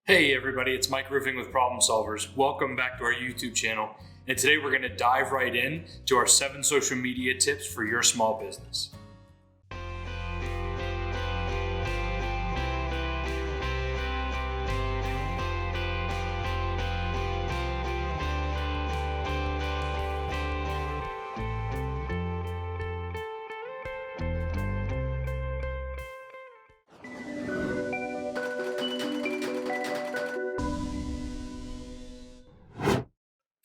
Hey everybody, it's Mike Roofing with Problem Solvers. Welcome back to our YouTube channel. And today we're going to dive right in to our 7 social media tips for your small business.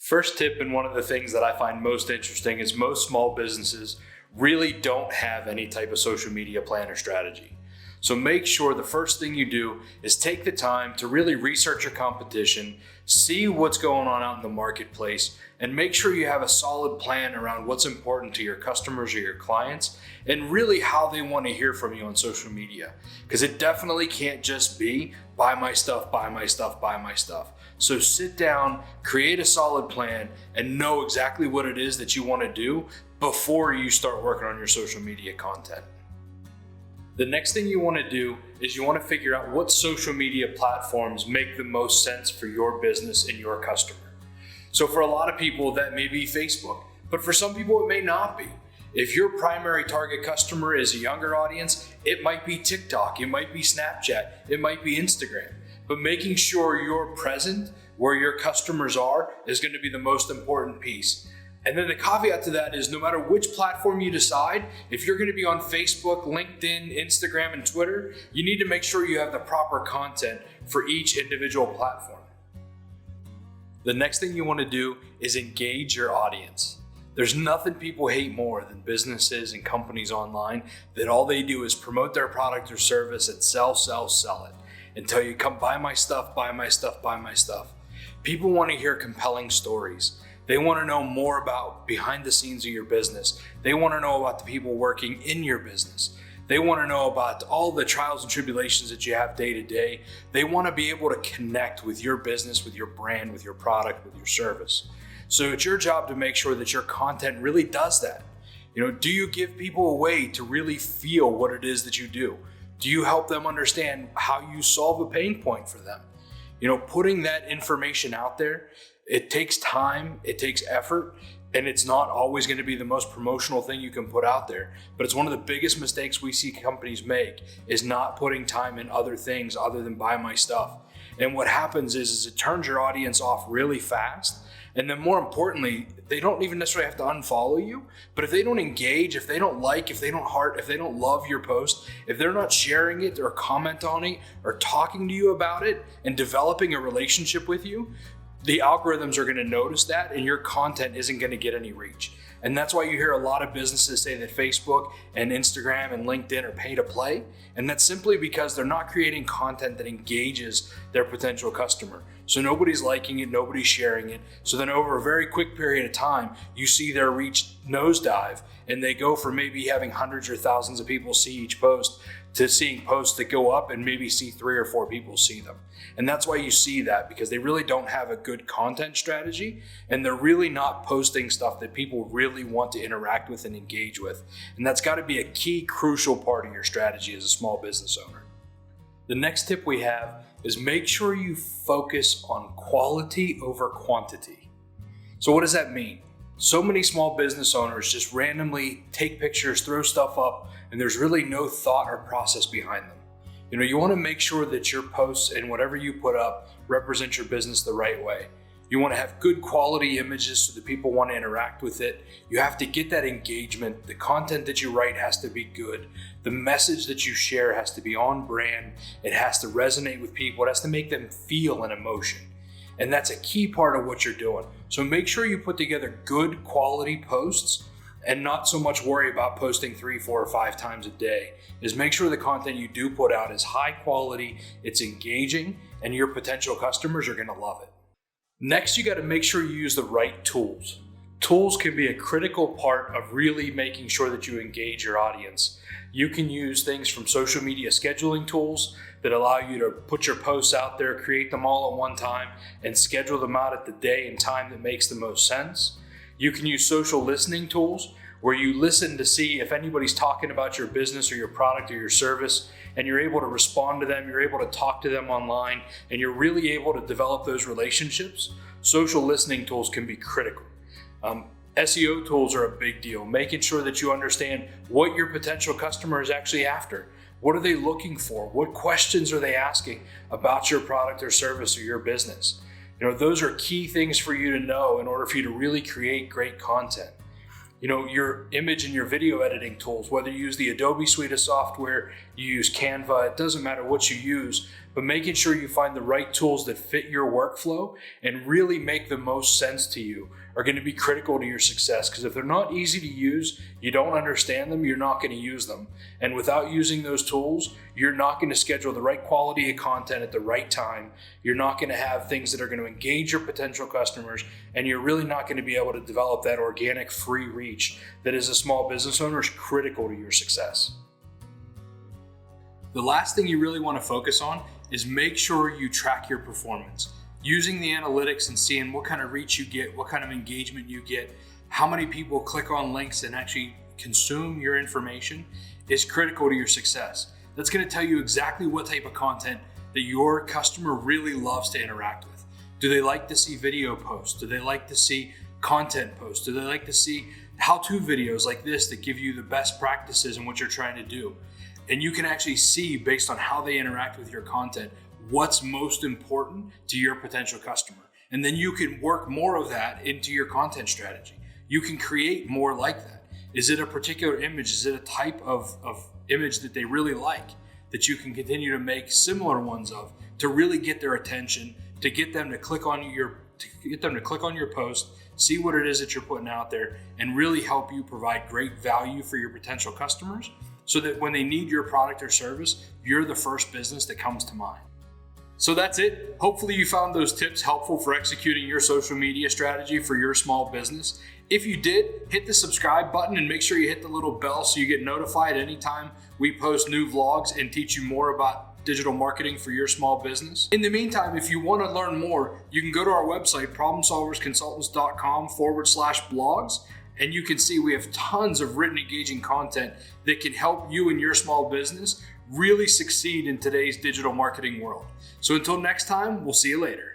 First tip, and one of the things that I find most interesting, is most small businesses really don't have any type of social media plan or strategy. So make sure the first thing you do is take the time to really research your competition, see what's going on out in the marketplace, and make sure you have a solid plan around what's important to your customers or your clients, and really how they want to hear from you on social media. Because it definitely can't just be buy my stuff, buy my stuff, buy my stuff. So sit down, create a solid plan, and know exactly what it is that you want to do before you start working on your social media content. The next thing you want to do is you want to figure out what social media platforms make the most sense for your business and your customer. So for a lot of people, that may be Facebook, but for some people, it may not be. If your primary target customer is a younger audience, it might be TikTok, it might be Snapchat, it might be Instagram. But making sure you're present where your customers are is going to be the most important piece. And then the caveat to that is no matter which platform you decide, if you're going to be on Facebook, LinkedIn, Instagram, and Twitter, you need to make sure you have the proper content for each individual platform. The next thing you want to do is engage your audience. There's nothing people hate more than businesses and companies online that all they do is promote their product or service and sell it and tell you, come buy my stuff, buy my stuff, buy my stuff. People want to hear compelling stories. They want to know more about behind the scenes of your business. They want to know about the people working in your business. They want to know about all the trials and tribulations that you have day to day. They want to be able to connect with your business, with your brand, with your product, with your service. So it's your job to make sure that your content really does that. Do you give people a way to really feel what it is that you do? Do you help them understand how you solve a pain point for them? Putting that information out there, it takes time, it takes effort, and it's not always going to be the most promotional thing you can put out there. But it's one of the biggest mistakes we see companies make is not putting time in other things other than buy my stuff. And what happens is it turns your audience off really fast. And then more importantly, they don't even necessarily have to unfollow you, but if they don't engage, if they don't like, if they don't heart, if they don't love your post, if they're not sharing it or comment on it or talking to you about it and developing a relationship with you, the algorithms are going to notice that and your content isn't going to get any reach. And that's why you hear a lot of businesses say that Facebook and Instagram and LinkedIn are pay to play. And that's simply because they're not creating content that engages their potential customer. So nobody's liking it, nobody's sharing it. So then over a very quick period of time, you see their reach nosedive and they go from maybe having hundreds or thousands of people see each post to seeing posts that go up and maybe see 3 or 4 people see them. And that's why you see that, because they really don't have a good content strategy and they're really not posting stuff that people really want to interact with and engage with. And that's got to be a key, crucial part of your strategy as a small business owner. The next tip we have is make sure you focus on quality over quantity. So what does that mean? So many small business owners just randomly take pictures, throw stuff up, and there's really no thought or process behind them. You want to make sure that your posts and whatever you put up represent your business the right way. You want to have good quality images so that people want to interact with it. You have to get that engagement. The content that you write has to be good. The message that you share has to be on brand. It has to resonate with people. It has to make them feel an emotion. And that's a key part of what you're doing. So make sure you put together good quality posts and not so much worry about posting 3, 4, or 5 times a day. Is make sure the content you do put out is high quality, it's engaging, and your potential customers are going to love it. Next, you got to make sure you use the right tools. Tools can be a critical part of really making sure that you engage your audience. You can use things from social media scheduling tools that allow you to put your posts out there, create them all at one time, and schedule them out at the day and time that makes the most sense. You can use social listening tools where you listen to see if anybody's talking about your business or your product or your service. and you're able to respond to them, you're able to talk to them online, and you're really able to develop those relationships, social listening tools can be critical. SEO tools are a big deal, making sure that you understand what your potential customer is actually after. What are they looking for? What questions are they asking about your product or service or your business? Those are key things for you to know in order for you to really create great content. Your image and your video editing tools, whether you use the Adobe suite of software, you use Canva, it doesn't matter what you use, but making sure you find the right tools that fit your workflow and really make the most sense to you are going to be critical to your success. Because if they're not easy to use, you don't understand them, you're not going to use them. And without using those tools, you're not going to schedule the right quality of content at the right time. You're not going to have things that are going to engage your potential customers, and you're really not going to be able to develop that organic free reach that as a small business owner is critical to your success. The last thing you really want to focus on is make sure you track your performance. Using the analytics and seeing what kind of reach you get, what kind of engagement you get, how many people click on links and actually consume your information is critical to your success. That's going to tell you exactly what type of content that your customer really loves to interact with. Do they like to see video posts? Do they like to see content posts? Do they like to see how-to videos like this that give you the best practices in what you're trying to do? And you can actually see, based on how they interact with your content, what's most important to your potential customer. And then you can work more of that into your content strategy. You can create more like that. Is it a particular image? Is it a type of image that they really like that you can continue to make similar ones of to really get their attention, to get them to click on your post, see what it is that you're putting out there, and really help you provide great value for your potential customers so that when they need your product or service, you're the first business that comes to mind. So that's it. Hopefully you found those tips helpful for executing your social media strategy for your small business. If you did, hit the subscribe button and make sure you hit the little bell so you get notified anytime we post new vlogs and teach you more about digital marketing for your small business. In the meantime, if you want to learn more, you can go to our website, problemsolversconsultants.com/blogs, and you can see we have tons of written engaging content that can help you and your small business really succeed in today's digital marketing world. So until next time, we'll see you later.